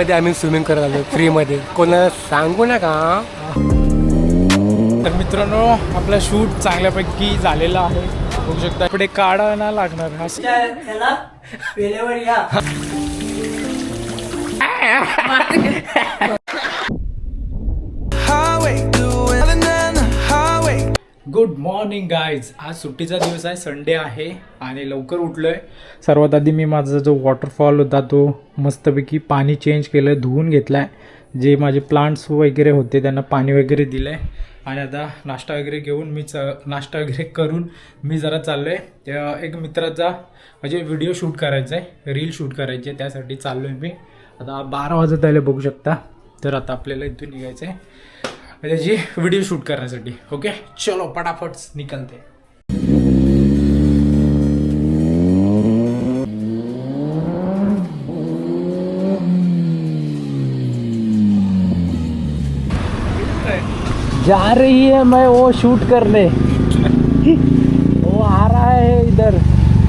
आम्ही स्विमिंग करत आलो फ्रीमध्ये, कोणाला सांगू नका. तर मित्रांनो आपला शूट चांगल्यापैकी झालेला आहे. बघू शकता पुढे काढा ना लागणार. Good morning guys. आज सुट्टीचा दिवस आहे, संडे आहे आणि लवकर उठलोय. सर्वात आधी मी माझा जो वॉटरफॉल होता तो मस्तपैकी पाणी चेंज केलं, धुवून घेतलाय. जे माझे प्लांट्स वगैरे होते त्यांना पाणी वगैरे दिलंय आणि आता नाश्ता वगैरे घेऊन नाश्ता वगैरे करून मी जरा चाललोय. एक मित्राचा म्हणजे व्हिडिओ शूट करायचा आहे, रील शूट करायची आहे, त्यासाठी चाललोय मी. आता 12 वाजत आले बघू शकता. तर आता आपल्याला इथून निघायचं आहे त्याची व्हिडिओ शूट करण्यासाठी. ओके चलो पटापट निकलते. जा रही है मैं वो शूट करने. वो आ रहा है इधर.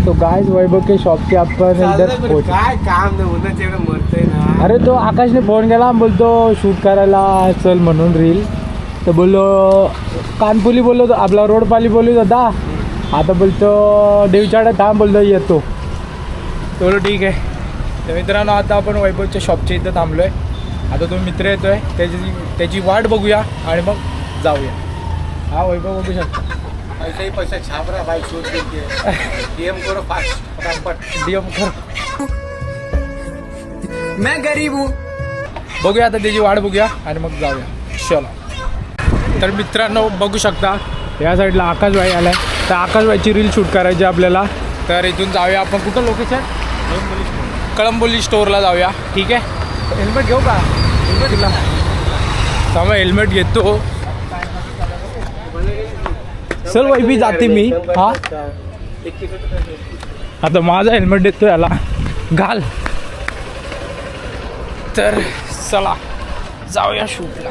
तो गाइस वैभव के शॉप के अपन इधर पहुंचे. काय काम नाही होतं तेवढं मरतंय ना. अरे तो आकाशने फोन केला, बोलतो शूट करायला चल म्हणून रील. तर बोललो कानपुली बोललो तो आपला रोडपाली बोलत होता. आता बोलतो देवचाडा थांब, बोलतो येतो. चलो ठीक आहे. तर मित्रांनो आता आपण वैभवच्या शॉपच्या इथं थांबलोय. आता तो मित्र येतोय, त्याची वाट बघूया आणि मग जाऊया. हा वैभव बघू शकता. पैसा ही पैसा छाप रहा भाई, शूट कीजिए. डीएम करो फास्ट फटाफट. डीएम कर. मैं गरीब हूँ. बघूया आता त्याची वाट बघूया आणि मग जाऊया. चलो. तर मित्रांनो बघू शकता या साईडला आकाशभाई आलाय. तर आकाशभाईची रील शूट करायची आपल्याला. तर इथून जाऊया आपण. कुठं लोकेशन? कळंबोली स्टोअरला जाऊया. ठीक आहे. हेल्मेट घेऊ का? हेल्मेट दिला तर हेल्मेट घेतो. चल वैभी जाते मी. हा आता माझा हेल्मेट देतो याला, घाल. तर चला जाऊया शूटला.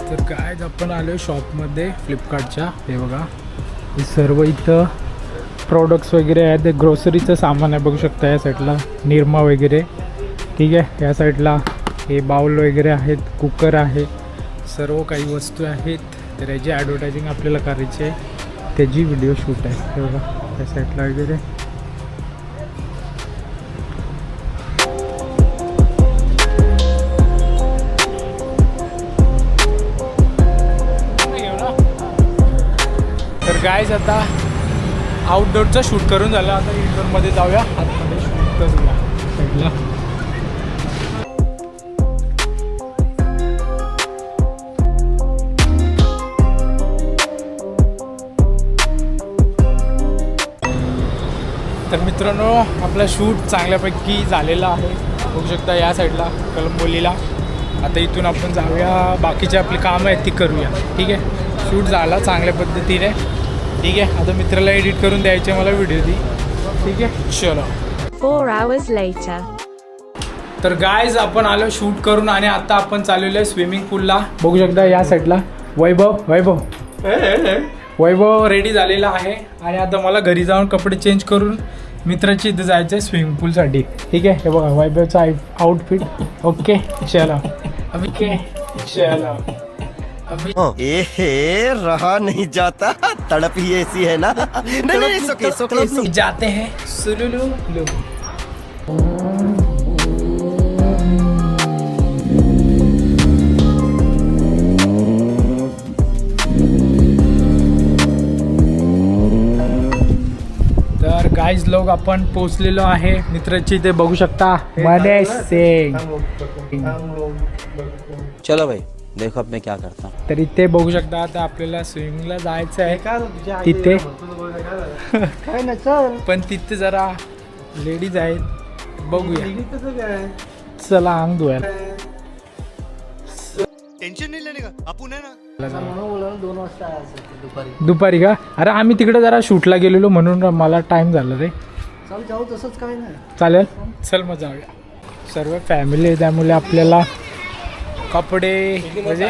तर काय आपण आलो शॉपमध्ये फ्लिपकार्टच्या. हे बघा हे सर्व इथं प्रोडक्ट्स वगैरे आहेत. ते ग्रोसरीचं सामान आहे बघू शकता. या साईडला निरमा वगैरे. ठीक आहे. या साईडला हे बाउल वगैरे आहेत, कुकर आहे, सर्व काही वस्तू आहेत. तर याची ॲडव्हर्टायझिंग आपल्याला करायची आहे, त्याची व्हिडिओ शूट आहे. हे बघा या साईडला वगैरे. तर गाईज आता आउटडोअरचं शूट करून झालं. आता इंडोअरमध्ये जाऊया, आतमध्ये शूट करूया साईडला. तर मित्रांनो आपला शूट चांगल्यापैकी झालेला आहे. बघू शकता या साईडला कळंबोलीला. आता इथून आपण जाऊया, बाकीचे आपली कामं आहेत ती करूया. ठीक आहे. शूट झाला चांगल्या पद्धतीने. ठीक आहे. आता मित्राला एडिट करून द्यायचे मला व्हिडिओ ती. ठीक आहे. चलो. 4 hours later. तर गाईज आपण आलो शूट करून आणि आता आपण चाललेलो आहे स्विमिंग पूलला. बघू शकता या साईडला वैभव रेडी झालेला आहे. आणि आता मला घरी जाऊन कपडे चेंज करून मित्राची इथं जायचं आहे स्विमिंग पूलसाठी. ठीक आहे. हे बघा वैभवचा आउटफिट. ओके चलो ओके चलो. ए रहा नहीं जाता, तड़प ही ऐसी है ना. नहीं, जाते हैं सुलुलु लु. तर गाईज लोक आपण पोचलेलो आहे मित्राची. ते बघू शकता मनीष सिंग. चलो भाई देखो अब मैं क्या करता हूँ. तर इथे बघू शकता आता आपल्याला स्विमिंगला जायचं आहे तिथे. पण तिथे जरा लेडीज आहेत, बघूया. चला अंग धुवायला. टेंशन नहीं लेने का, आपण है ना. 2 वाजता दुपारी का? अरे आम्ही तिकडे जरा शूटला गेलेलो म्हणून मला टाइम झाला रे. चल जाऊ, तसंच काय नाही. चालेल. चल मग जाऊया. सर्व फॅमिली आहे त्यामुळे आपल्याला कपडे म्हणजे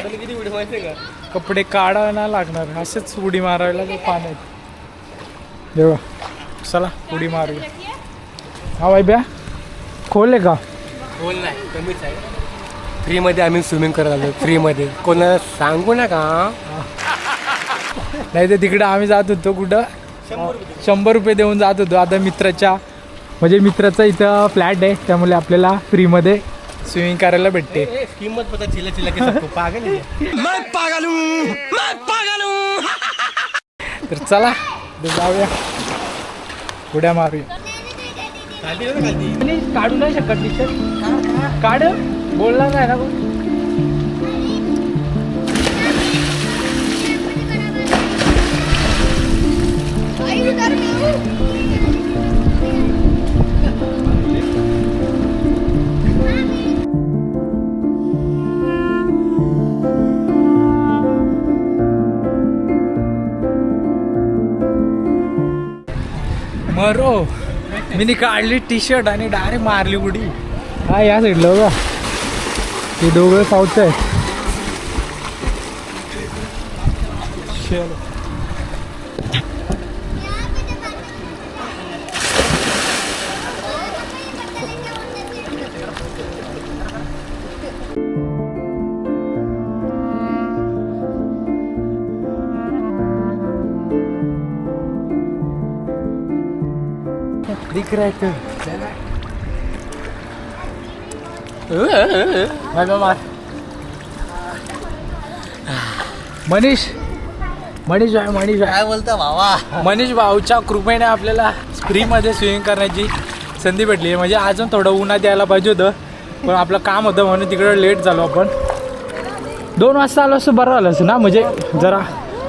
कपडे काढायला लागणार. असेच उडी मारायला पाण्यात. जेव्हा चला उडी मारूया. हा बाई ब्या खोल का? बोल नाही कमीच आहे. फ्रीमध्ये आम्ही स्विमिंग करत आलो फ्रीमध्ये. कोणाला सांगू नका. नाही तर तिकडे आम्ही जात होतो कुठं 100 रुपये देऊन जात होतो. आता मित्राच्या म्हणजे मित्राचा इथं फ्लॅट आहे त्यामुळे आपल्याला फ्रीमध्ये स्विमिंग करायला भेटते. किंमत पता चिल्ला चिल्ला के सबको पागल है. मैं पागल हूँ, मैं पागल हूँ. तर चला जाऊया उड्या मारूया. काढू नाही शकत टीचर. काढ बोलला नाही ना कोण. मरो मी काढली टी शर्ट आणि डायरेक्ट मारली उडी. हा या साईडला बघा ते दोघं साऊथचं आहे. चलो दिख रहा है तो मनीष काय बोलता भावा? मनीष भाऊच्या कृपेने आपल्याला फ्रीमध्ये स्विमिंग करण्याची संधी भेटली. म्हणजे अजून थोडं उन्हात यायला पाहिजे होतं पण आपलं काम होतं म्हणून तिकडे लेट झालो आपण. 2 वाजता आलो असं बरं झालं असं ना. म्हणजे जरा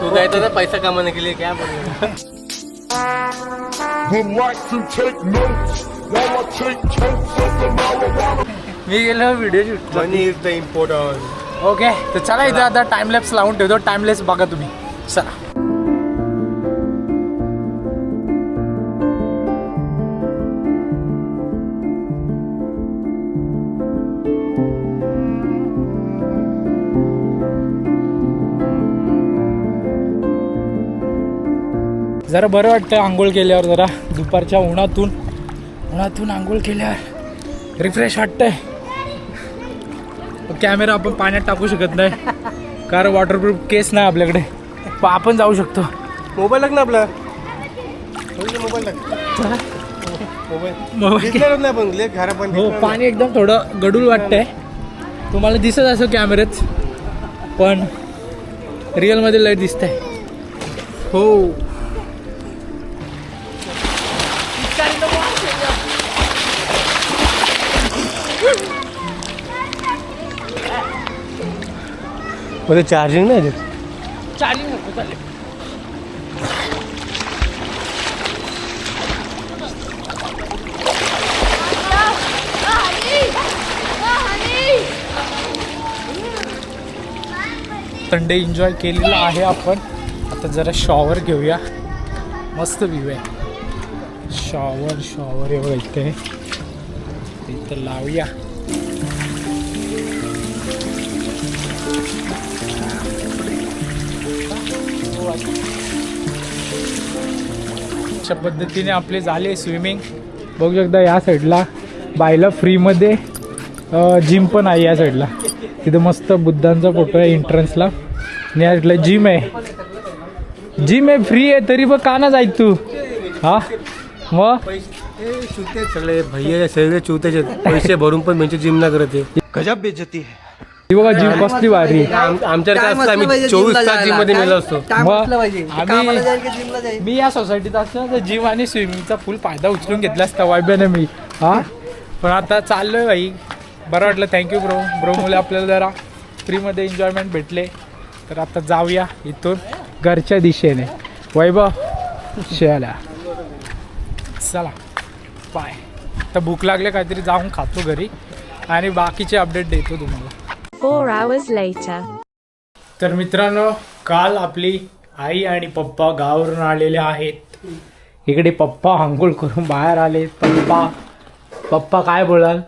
तू काय तर पैसा कमाने के लिए क्या बोल. मी गेलो video shoot. Money is the important. Okay तर चला इथं आता टाइमलॅप्स लावून ठेवतो. टाइमलेस बघा तुम्ही. चला जरा बरं वाटतं आंघोळ केल्यावर. जरा दुपारच्या उन्हातून आंघोळ केल्यावर रिफ्रेश वाटतंय. कॅमेरा आपण पाण्यात टाकू शकत नाही कारण वॉटरप्रूफ केस नाही आपल्याकडे. पण आपण जाऊ शकतो. मोबाईल लाग ना आपला. मोबाईल लाग. मोबाईल दिसणार नाही पण लेक घरा पण. हो पाणी एकदम थोडं गडूळ वाटतंय. तुम्हाला दिसत असं कॅमेऱ्यात पण रिअलमध्ये लाईट दिसतंय. हो मध्ये चार्जिंग नाही. चार्जिंग नको चालेल. संडे एन्जॉय केलेला आहे आपण. आता जरा शॉवर घेऊया. मस्त व्ह्यू आहे. शॉवर एवढं इथं लावूया. अशा पद्धतीने आपले झाले स्विमिंग. बघू शकता या साईडला बायला फ्रीमध्ये जिम पण आहे. या साईडला तिथं मस्त बुद्धांचा फोटो आहे एंट्रन्सला. आणि या साईडला जिम आहे फ्री आहे तरी पण का ना जायत तू. हा मग चुते सगळे भैया सगळे चुतेचे पैसे भरून पण म्हणजे जिम ना करत आहे. गजब बेइज्जती है. ही बघा जिम कसली भारी. आमच्याकडे असतं आम्ही 24 तास जिम मध्ये नेलो असतो. मी या सोसायटीत असतो तर जिम आणि स्विमिंगचा फुल फायदा उचलून घेतला असता वायब्याने मी. हा पण आता चाललोय भाई. बरं वाटलं. थँक्यू ब्रो मुले आपल्याला जरा फ्रीमध्ये एन्जॉयमेंट भेटले. तर आता जाऊया इथून घरच्या दिशेने. वैभव शेला चला बाय. तर भूक लागले काहीतरी जाऊन खातो घरी आणि बाकीचे अपडेट देतो तुम्हाला. 4 hours later. तर मित्रांनो काल आपली आई आणि पप्पा गावावरून आलेले आहेत. इकडे पप्पा आंघोळ करून बाहेर आले. पप्पा काय बोलाल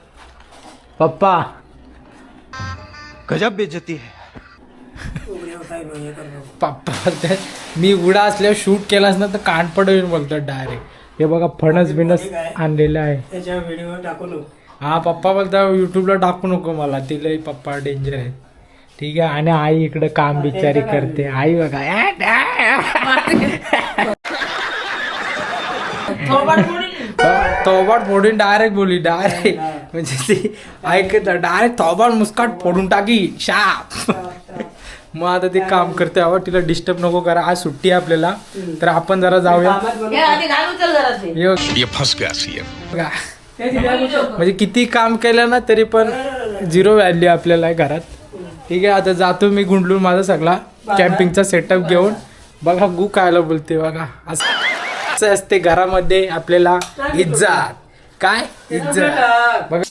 पप्पा. गजब बेइज्जती है. पप्पा मी उडा असल्यावर शूट केलास ना तर कान पडून बोलतो डायरेक्ट. हे बघा फणस बिनस आणलेलं आहे. त्याच्या व्हिडिओ टाकू नको. हा पप्पा बोलता युट्यूबला टाकू नको मला, तिला पप्पा डेंजर आहे. ठीक आहे. आणि आई इकडे काम बिचारी करते. आई बघा थोबाड फोडून डायरेक्ट बोली, डायरेक्ट म्हणजे ती ऐकत डायरेक्ट थोबाड मुस्काट फोडून टाकी शाप. मग आता ते काम करते. हवं तिला डिस्टर्ब नको करा. आज सुट्टी आहे आपल्याला, तर आपण जरा जाऊया. ये फंस गया सीएम. बघा म्हणजे किती काम केलं ना तरी पण 0 व्हॅल्यू आपल्याला आहे घरात. ठीक आहे. आता जातो मी गुंडलून माझा सगळा कॅम्पिंगचा सेटअप घेऊन. बघा गु कायला बोलते बघा. असं असते घरामध्ये आपल्याला इज्जत. काय इज्जत बघा.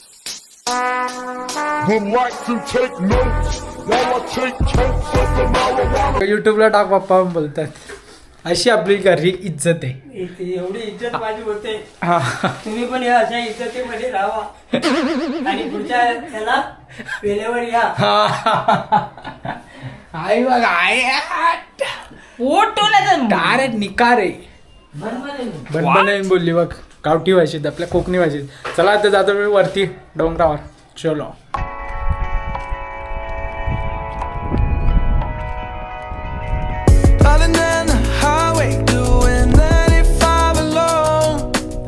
युट्यूबला टाक पप्पा बोलतात. अशी आपली घरी इज्जत आहे. एवढी इज्जत माझी होते. हा तुम्ही पण या अशा इज्जतीमध्ये राहा आणि पुढच्या त्याला वेळेवर या. आई बघा आई डायरेक्ट निकार आहे. बनबन बोलली बघ गावठी भाषेत, आपल्या कोकणी भाषेत. चला आता जातो मी वरती डोंगरावर. चलो.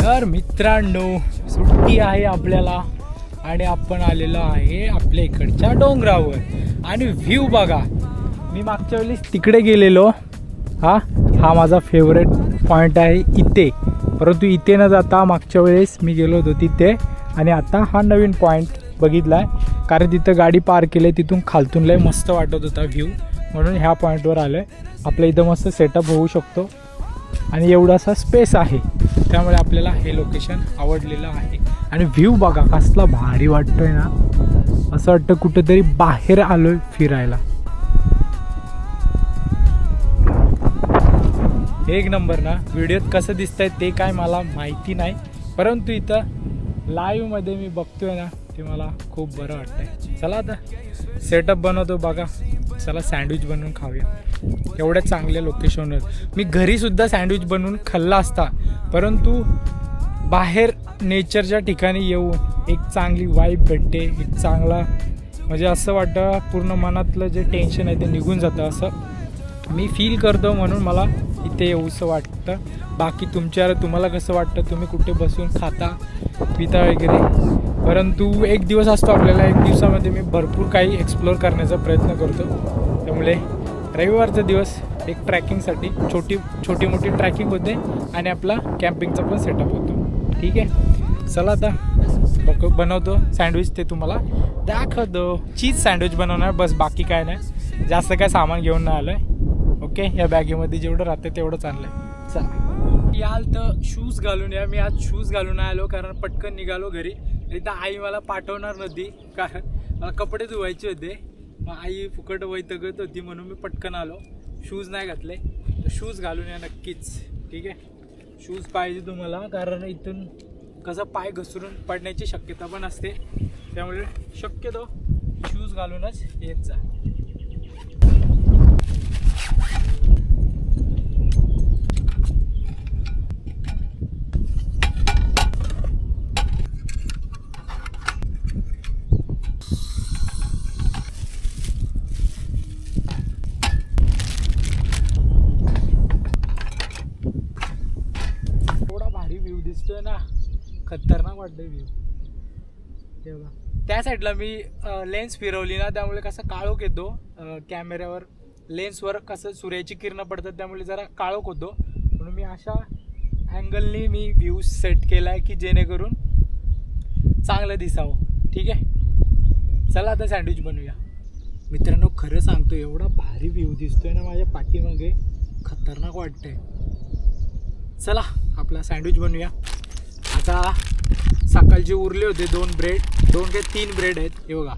तर मित्रांनो सुट्टी आहे आपल्याला आणि आपण आलेलो आहे आपल्या इकडच्या डोंगरावर. आणि व्ह्यू बघा. मी मागच्या वेळेस तिकडे गेलेलो. हा माझा फेवरेट पॉईंट आहे इथे. परंतु इथे न जाता मागच्या वेळेस मी गेलो होतो तिथे. आणि आता हा नवीन पॉईंट बघितला आहे, कारण तिथं गाडी पार्क केली आहे. तिथून खालतून लय मस्त वाटत होता व्ह्यू, म्हणून ह्या पॉईंटवर आलो आहे. आपल्या इथं मस्त सेटअप होऊ शकतो आणि एवढासा स्पेस आहे, त्यामुळे आपल्याला हे लोकेशन आवडलेलं आहे. आणि व्ह्यू बघा कसला भारी वाटतोय ना. असं वाटतं कुठेतरी बाहेर आलोय फिरायला. एक नंबर ना. व्हिडिओत कसं दिसतंय ते काय मला माहिती नाही, परंतु इथं लाईव्हमध्ये मी बघतोय ना ते मला खूप बरं वाटतंय. चला आता सेटअप बनवतो बघा. चला सँडविच बनवून खाऊया. एवढ्या चांगल्या लोकेशनवर मी घरीसुद्धा सँडविच बनवून खाल्ला असता, परंतु बाहेर नेचरच्या ठिकाणी येऊन एक चांगली वाईब भेटते. एक चांगला म्हणजे असं वाटतं पूर्ण मनातलं जे टेन्शन आहे ते निघून जातं असं मी फील करतो, म्हणून मला इथे येऊसं वाटतं. बाकी तुम्हाला कसं वाटतं, तुम्ही कुठे बसून खाता पिता वगैरे. परंतु एक दिवस असतो आपल्याला, एक दिवसामध्ये मी भरपूर काही एक्सप्लोअर करण्याचा प्रयत्न करतो. त्यामुळे रविवारचा दिवस एक ट्रॅकिंगसाठी छोटी मोठी ट्रॅकिंग होते आणि आपला कॅम्पिंगचा पण सेटअप होतो. ठीक आहे. चला आता बनवतो सँडविच, ते तुम्हाला दाखवतो. चीज सँडविच बनवणार बस, बाकी काय नाही. जास्त काय सामान घेऊन नाही आलं आहे. ओके. या बॅगेमध्ये जेवढं राहतं तेवढंच आणलं आहे. चला याल तर शूज घालून या. मी आज शूज घालून आलो कारण पटकन निघालो घरी. एकदा आई मला पाठवणार नव्हती कारण मला कपडे धुवायचे होते. मग आई फुकट वैतगत होती म्हणून मी पटकन आलो. शूज नाही घातले तर शूज घालून या नक्कीच. ठीक आहे. शूज पाहिजे तुम्हाला, कारण इथून कसं पाय घसरून पडण्याची शक्यता पण असते, त्यामुळे शक्यतो शूज घालूनच येत जा. दिसतोय ना, खतरनाक वाटतोय व्ह्यू. तेव्हा त्या साईडला मी लेन्स फिरवली ना, त्यामुळे कसं काळोख येतो कॅमेऱ्यावर. लेन्सवर कसं सूर्याची किरणं पडतात, त्यामुळे जरा काळोख होतो. म्हणून मी अशा अँगलनी मी व्ह्यू सेट केला आहे की जेणेकरून चांगलं दिसावं. ठीक आहे. चला आता सँडविच बनवूया. मित्रांनो खरं सांगतो, एवढा भारी व्ह्यू दिसतोय ना माझ्या पाठीमागे, खतरनाक वाटतंय. चला आपला सँडविच बनवूया. आता सकाळचे उरले होते 2 ब्रेड, 2 ते 3 ब्रेड आहेत. हे बघा,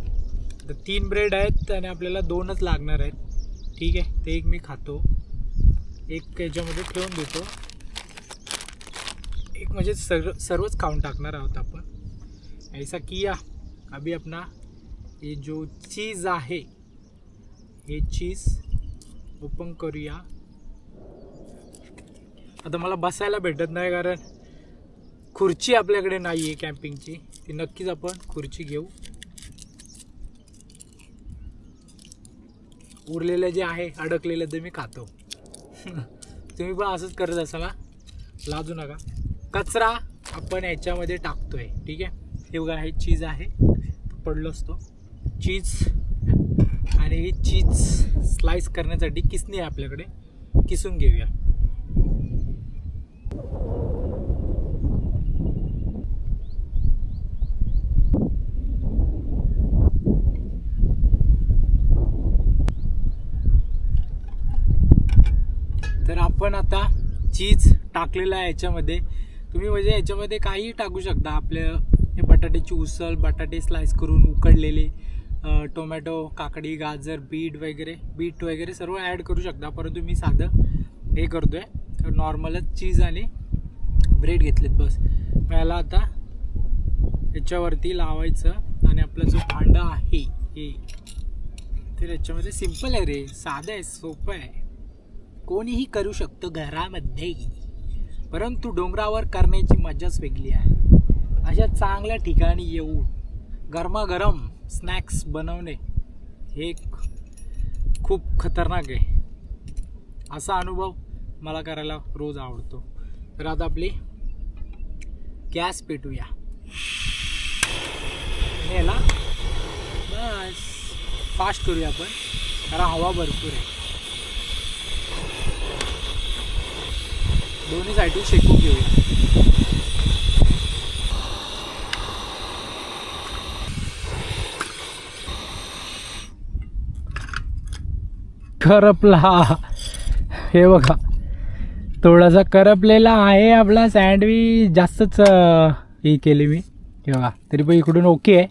तर 3 ब्रेड आहेत आणि आपल्याला 2च लागणार आहेत. ठीक आहे. ते एक मी खातो, एक याच्यामध्ये ठेवून देतो, एक म्हणजे सर्वच खाऊन टाकणार आहोत आपण. ऐसा किया अभी अपना ये जो चीज़ आहे हे चीज़ ओपन करूया. आता मला बसायला भेटत नाही कारण खुर्ची आपल्याकडे नाही आहे कॅम्पिंगची, ती नक्कीच आपण खुर्ची घेऊ. उरलेलं जे आहे अडकलेलं ते मी खातो. तुम्ही पण असंच करत असाल ना, लाजू नका. कचरा आपण याच्यामध्ये टाकतोय, ठीक आहे. हे बघा, हे चीज आहे, पडलो असतो चीज. आणि ही चीज स्लाइस करण्यासाठी किसणी आहे आपल्याकडे, किसून घेऊया. तर आपण आता चीज टाकलेलं आहे याच्यामध्ये. तुम्ही म्हणजे याच्यामध्ये काहीही टाकू शकता. आपल्या हे बटाट्याची उसळ, बटाटे स्लाइस करून उकडलेले, टोमॅटो, काकडी, गाजर, बीट वगैरे सर्व ॲड करू शकता. परंतु मी साधं हे करतो आहे, नॉर्मलच चीज आणि ब्रेड घेतलेत बस. याला आता याच्यावरती लावायचं आणि आपलं जो भांडं आहे हे, तर याच्यामध्ये सिम्पल आहे रे, साधं आहे, सोपं आहे, कोणीही करू शकतो घरामध्ये. परंतु डोंगरावर करण्याची मजाच वेगळी आहे. अशा चांगल्या ठिकाणी येऊन गरमागरम स्नॅक्स बनवणे हे खूप खतरनाक आहे. असा अनुभव मला करायला रोज आवडतो. तर आता आपली गॅस पेटूया. याला बस फास्ट करूया आपण, कारण हवा भरपूर आहे. दोन्ही साईडून शेकून घेऊया. करपला, हे बघा थोडासा करपलेला आहे आपला सँडविच. जास्तच हे केली मी, हे बघा. तरी पण इकडून ओके आहे,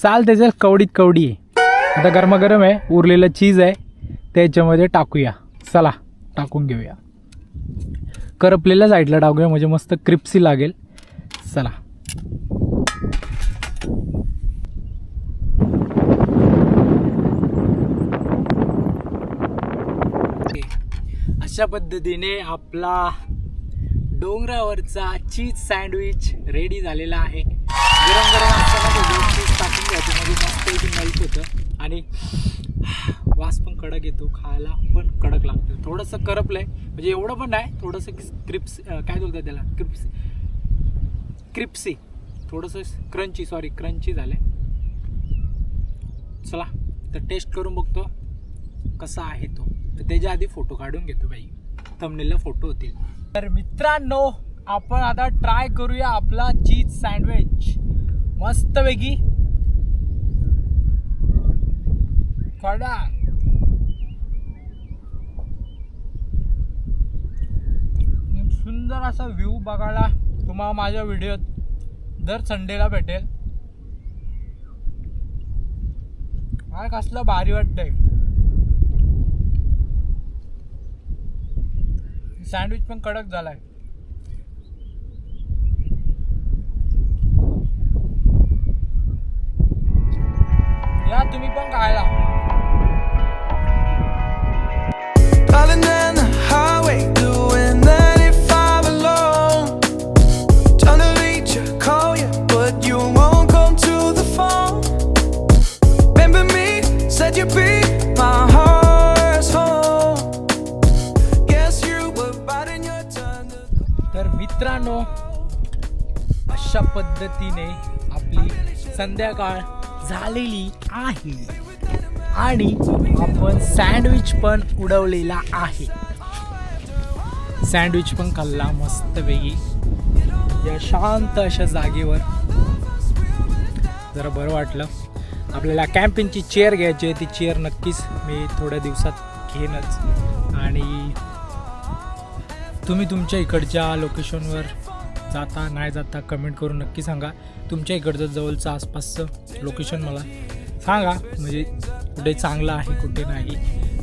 चाल. त्याच्या कवडी आहे. आता गरमागरम आहे, उरलेलं चीज आहे त्याच्यामध्ये टाकूया. चला टाकून घेऊया. करपलेल्या साईडला टाकूया म्हणजे मस्त क्रिप्सी लागेल. चला. अशा पद्धतीने आपला डोंगरावरचा चीज सँडविच रेडी झालेला आहे. गरम गरम असताना चीज टाकून घ्यायचं, म्हणजे मस्त मेल्ट होतं आणि वास पण कडक येतो, खायला पण कडक लागतं. थोडंसं करपलंय, म्हणजे एवढं पण नाही, थोडंसं काय बोलतात त्याला, क्रिप्सी, थोडंसं क्रंची झालंय. चला तर टेस्ट करून बघतो कसा आहे तो. तर त्याच्या आधी फोटो काढून घेतो बाई, थंबनेलला फोटो होतील. तर मित्रांनो, आपण आता ट्राय करूया आपला चीज सँडविच. मस्तपैकी खडा. सुंदर असा व्ह्यू बघायला तुम्हाला माझ्या व्हिडिओत दर संडेला भेटेल. हा कसलं भारी वाटतंय. सँडविच पण कडक झालाय. या तुम्ही पण खायला. Driving down the highway, doing 95 alone. Trying to reach you, call you, but you won't come to the phone. Remember me, said you'd be my heart's home. Guess you were biding your time. तर मित्रांनो, अशा पद्धतीने आपली संध्याकाळ झालेली आहे आणि आपण सँडविच पण उडवलेला आहे. सँडविच पण खाल्ला मस्तपैकी या शांत अशा जागेवर. जरा बरं वाटलं. आपल्याला कॅम्पिंगची चेअर घ्यायची आहे, ती चेअर नक्कीच मी थोड्या दिवसात घेईनच. आणि तुम्ही तुमच्या इकडच्या लोकेशनवर जाता नाही जाता कमेंट करून नक्की सांगा. तुमच्या इकडचं जवळचं आसपासचं लोकेशन मला सांगा, म्हणजे कुठे चांगलं आहे कुठे नाही.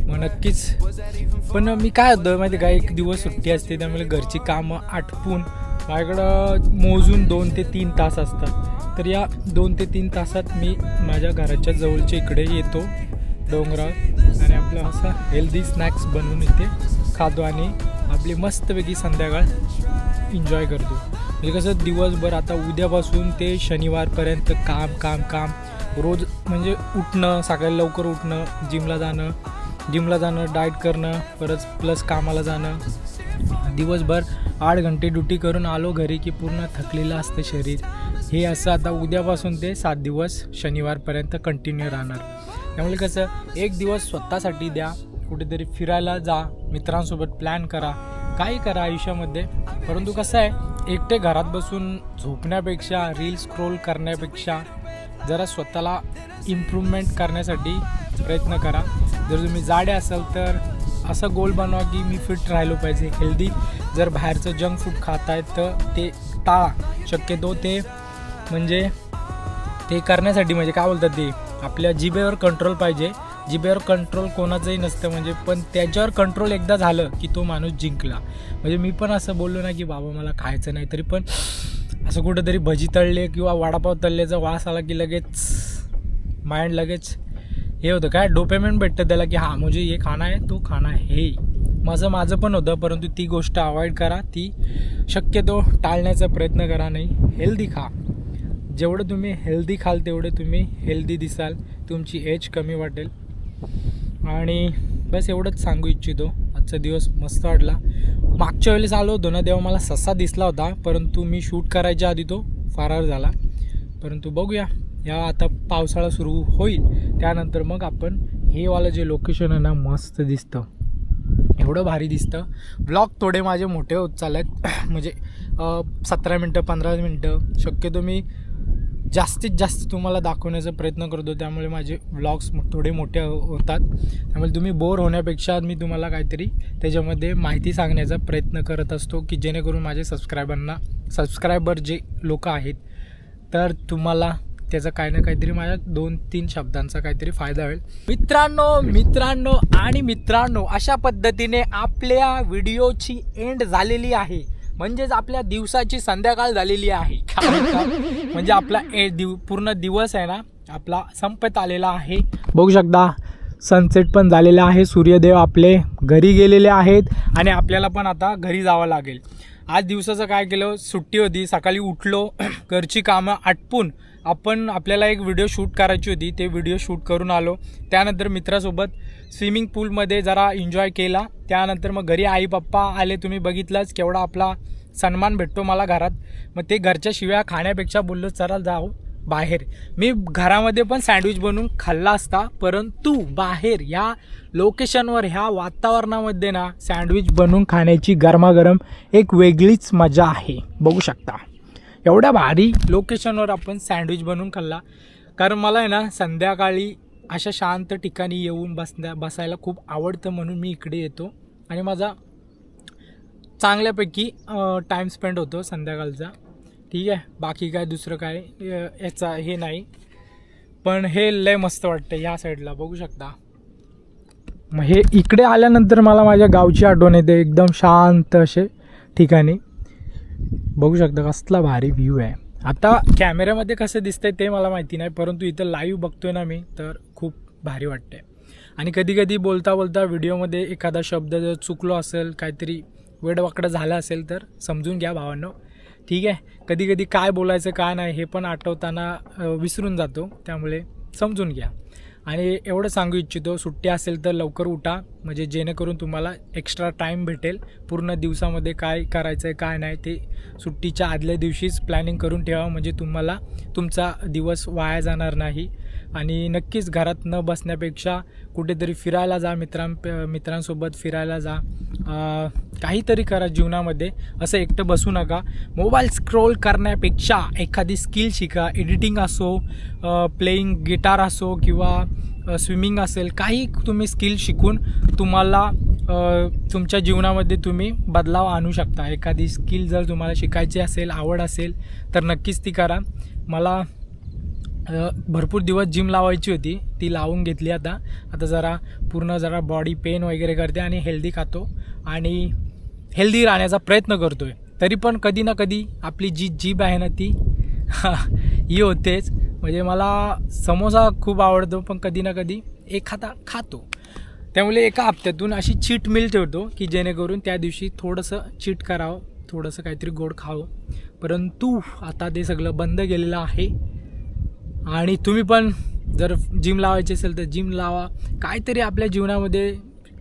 मग नक्कीच. पण मी काय होतं माहिती का, एक दिवस सुट्टी असते, त्यामुळे घरची कामं आटपून माझ्याकडं मोजून 2 ते 3 तास असतात. तर या 2 ते 3 तासात मी माझ्या घराच्या जवळच्या इकडे येतो डोंगरावर आणि आपलं असं हेल्दी स्नॅक्स बनवून इथे खातो आणि आपली मस्तपैकी संध्याकाळ एन्जॉय करतो. म्हणजे कसं दिवसभर आता उद्यापासून ते शनिवारपर्यंत काम काम काम रोज, म्हणजे उठणं, सकाळी लवकर उठणं, जिमला जाणं, डाएट करणं, परत प्लस कामाला जाणं, दिवसभर 8 घंटे ड्युटी करून आलो घरी की पूर्ण थकलेलं असतं शरीर. हे असं आता उद्यापासून ते 7 दिवस शनिवारपर्यंत कंटिन्यू राहणार. त्यामुळे कसं एक दिवस स्वतःसाठी द्या, कुठेतरी फिरायला जा, मित्रांसोबत प्लॅन करा, काही करा आयुष्यामध्ये. परंतु कसं आहे, एकटे घरात बसून झोपण्यापेक्षा, रील स्क्रोल करण्यापेक्षा जरा स्वतःला इम्प्रूव्हमेंट करण्यासाठी प्रयत्न करा. जर तुम्ही जाडे असाल तर असं गोल बनवा की मी फिट राहिलो पाहिजे, हेल्दी. जर बाहेरचं जंक फूड खाताय तर ते टाळा शक्यतो. ते म्हणजे ते करण्यासाठी म्हणजे काय बोलतात, ते आपल्या जिभेवर कंट्रोल पाहिजे. जिभेवर कंट्रोल कोणाचंही नसतं म्हणजे, पण त्याच्यावर कंट्रोल एकदा झालं की तो माणूस जिंकला. म्हणजे मी पण असं बोललो ना की बाबा मला खायचं नाही, तरी पण असं कुठंतरी भजी तळले किंवा वडापाव तळल्याचा वास आला की लगेच माइंड लगेच हे होतं, काय डोपामाइन भेटतं त्याला की हां मुझे ये खाना आहे, तो खाना आहे. माझं पण होतं, परंतु ती गोष्ट अवॉइड करा, ती शक्यतो टाळण्याचा प्रयत्न करा. नाही, हेल्दी खा. जेवढं तुम्ही हेल्दी खाल तेवढे तुम्ही हेल्दी दिसाल, तुमची एज कमी वाटेल. आणि बस एवढंच सांगू इच्छितो. आजचा दिवस मस्त वाटला. मागच्या वेळेस आलो होतो ना तेव्हा मला ससा दिसला होता, परंतु मी शूट करायच्या आधी तो फरार झाला. परंतु बघूया, या आता पावसाळा सुरू होईल त्यानंतर मग आपण हे वालं जे लोकेशन आहे ना मस्त दिसतं, एवढं भारी दिसतं. ब्लॉग थोडे माझे मोठे होत चालत म्हणजे 17 मिनटं 15 मिनटं शक्यतो मी जास्तीत जास्त तुम्हाला दाखवण्याचा प्रयत्न करतो. त्यामुळे माझे व्लॉग्स थोडे मोठे होतात. त्यामुळे तुम्ही बोर होण्यापेक्षा मी तुम्हाला काहीतरी त्याच्यामध्ये माहिती सांगण्याचा प्रयत्न करत असतो की जेणेकरून माझे सबस्क्रायबर जे लोक आहेत तर तुम्हाला त्याचा काही ना काहीतरी माझ्या 2-3 शब्दांचा काहीतरी फायदा होईल. मित्रांनो अशा पद्धतीने आपल्या व्हिडिओची एंड झालेली आहे. म्हणजेच आपल्या दिवसाची संध्याकाळ झालेली आहे. म्हणजे आपला पूर्ण दिवस आहे ना आपला संपत आलेला आहे. बघू शकता सनसेट पण झालेला आहे. सूर्यदेव आपले घरी गेलेले आहेत आणि आपल्याला पण आता घरी जावं लागेल. आज दिवसाचं काय केलं, सुट्टी होती, सकाळी उठलो, घरची कामं आटपून आपल्याला एक व्हिडिओ शूट करायची होती, ते व्हिडिओ शूट करून आलो. त्यानंतर मित्रासोबत स्विमिंग पूलमध्ये जरा एन्जॉय केला. त्यानंतर मग घरी आई पप्पा आले, तुम्ही बघितलंच केवढा आपला सन्मान भेटतो मला घरात. मग ते घरच्या शिव्या खाण्यापेक्षा बोललो चला जाऊ बाहेर. मी घरामध्ये पण सँडविच बनवून खाल्ला असता, परंतु बाहेर या लोकेशनवर ह्या वातावरणामध्ये ना सँडविच बनवून खाण्याची गरमागरम एक वेगळीच मजा आहे. बघू शकता एवढ्या भारी लोकेशनवर आपण सँडविच बनवून खाल्ला. कारण मला आहे ना संध्याकाळी अशा शांत ठिकाणी येऊन बसायला खूप आवडतं, म्हणून मी इकडे येतो आणि माझा चांगल्यापैकी टाईम स्पेंड होतो संध्याकाळचा. ठीक आहे, बाकी काय दुसरं काय याचा हे नाही, पण हे लय मस्त वाटतं ह्या साईडला. बघू शकता मग हे इकडे आल्यानंतर मला माझ्या गावची आठवण येते, एकदम शांत असे ठिकाणी. बघू शकता कसला भारी व्ह्यू आहे. आता कॅमेऱ्यामध्ये कसं दिसतंय ते मला माहिती नाही, परंतु इथं लाईव्ह बघतोय ना मी तर खूप भारी वाटतंय. आणि कधी बोलता व्हिडिओमध्ये एखादा शब्द जर चुकलो असेल, काहीतरी वेडवाकडं झालं असेल तर समजून घ्या भावांनो. ठीक आहे, कधी काय बोलायचं काय नाही हे पण आठवताना विसरून जातो, त्यामुळे समजून घ्या. आणि एवढं सांगू इच्छितो, सुट्टी असेल तर लवकर उठा, म्हणजे जेणेकरून तुम्हाला एक्स्ट्रा टाईम भेटेल. पूर्ण दिवसामध्ये काय करायचं आहे काय नाही ते सुट्टीच्या आदल्या दिवशीच प्लॅनिंग करून ठेवा, म्हणजे तुम्हाला तुमचा दिवस वाया जाणार नाही. आणि नक्कीच घरात न बसण्यापेक्षा कुठेतरी फिरायला जा, मित्रांसोबत फिरायला जा, काहीतरी करा जीवनामध्ये. असं एकटं बसू नका. मोबाईल स्क्रोल करण्यापेक्षा एखादी स्किल शिका, एडिटिंग असो, प्लेईंग गिटार असो किंवा स्विमिंग असेल, काही तुम्ही स्किल शिकून तुम्हाला तुमच्या जीवनामध्ये तुम्ही बदलाव आणू शकता. एखादी स्किल जर तुम्हाला शिकायची असेल, आवड असेल तर नक्कीच ती करा. मला भरपूर दिवस जिम लावायची होती, ती लावून घेतली. आता जरा बॉडी पेन वगैरे करते आणि हेल्दी खातो आणि हेल्दी राहण्याचा प्रयत्न करतो आहे. तरी पण कधी ना कधी आपली जी जीभ आहे ना ती ही होतेच. म्हणजे मला समोसा खूप आवडतो, पण कधी ना कधी एखादा खातो. त्यामुळे एका हप्त्यातून अशी चीट मील ठेवतो की जेणेकरून त्या दिवशी थोडंसं चीट करावं थोडंसं काहीतरी गोड खावं, परंतु आता ते सगळं बंद केलेलं आहे. आणि तुम्ही पण जर जिम लावायची असेल तर जिम लावा, काहीतरी आपल्या जीवनामध्ये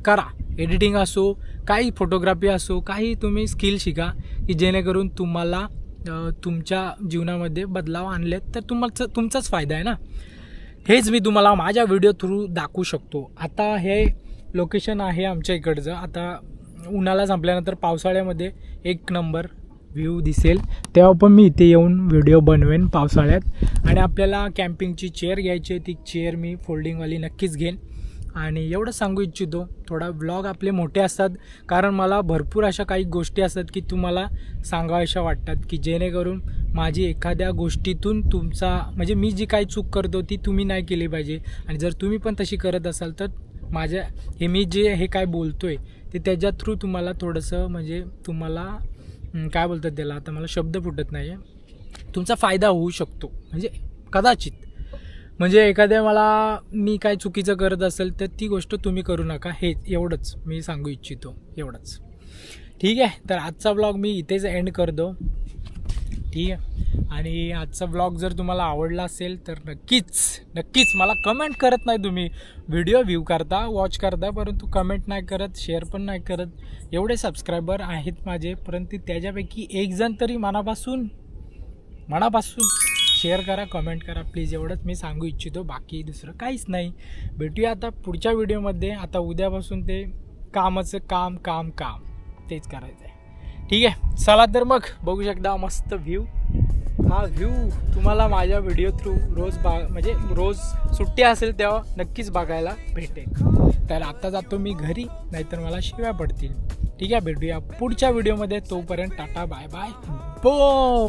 करा. एडिटिंग असो, काही फोटोग्राफी असो, काही तुम्ही स्किल शिका की जेणेकरून तुम्हाला तुमच्या जीवनामध्ये बदलाव आणलेत तर तुमचाच फायदा आहे ना. हेच मी तुम्हाला माझ्या व्हिडिओ थ्रू दाखवू शकतो. आता हे लोकेशन आहे आमच्या इकडचं. आता उन्हाळा संपल्यानंतर पावसाळ्यामध्ये एक नंबर व्ह्यू दिसेल, तेव्हा पण मी इथे येऊन व्हिडिओ बनवेन पावसाळ्यात. आणि आपल्याला कॅम्पिंगची चेअर घ्यायची आहे, ती चेअर मी फोल्डिंगवाली नक्कीच घेईन. आणि एवढं सांगू इच्छितो, थोडा व्लॉग आपले मोठे असतात कारण मला भरपूर अशा काही गोष्टी असतात की तुम्हाला सांगाव्याशा वाटतात की जेणेकरून माझी एखाद्या गोष्टीतून तुमचा म्हणजे मी जी काही चूक करतो ती तुम्ही नाही केली पाहिजे. आणि जर तुम्ही पण तशी करत असाल तर माझ्या मी जे हे काय बोलतो आहे ते त्याच्या थ्रू तुम्हाला थोडंसं म्हणजे तुम्हाला काय बोलतात त्याला, आता मला शब्द फुटत नाही आहे, तुमचा फायदा होऊ शकतो. म्हणजे कदाचित म्हणजे एखाद्या मला मी काय चुकीचं करत असेल तर ती गोष्ट तुम्ही करू नका, हे एवढंच मी सांगू इच्छितो, एवढंच. ठीक आहे, तर आजचा व्लॉग मी इथेच एंड करतो. ठीक आहे, आणि आजचा व्लॉग जर तुम्हाला आवडला असेल तर नक्कीच मला कमेंट करत नाही तुम्ही. व्हिडिओ व्ह्यू करता, वॉच करता, परंतु कमेंट नाही करत, शेअर पण नाही करत. एवढे सबस्क्रायबर आहेत माझे, परंतु त्याच्यापैकी एक जण तरी मनापासून शेअर करा, कमेंट करा प्लीज. एवढंच मी सांगू इच्छितो, बाकी दुसरं काहीच नाही. भेटूया आता पुढच्या व्हिडिओमध्ये. आता उद्यापासून ते कामाचं काम तेच करायचं आहे. ठीक आहे, चला तर मग बघू शकता मस्त व्ह्यू. हा व्ह्यू तुम्हाला माझ्या व्हिडिओ थ्रू रोज सुट्टी असेल तेव्हा नक्कीच बघायला भेटेल. तर आता जातो मी घरी, नाहीतर मला शिव्या पडतील. ठीक आहे, भेटूया पुढच्या व्हिडिओमध्ये. तोपर्यंत टाटा, बाय बाय, बो.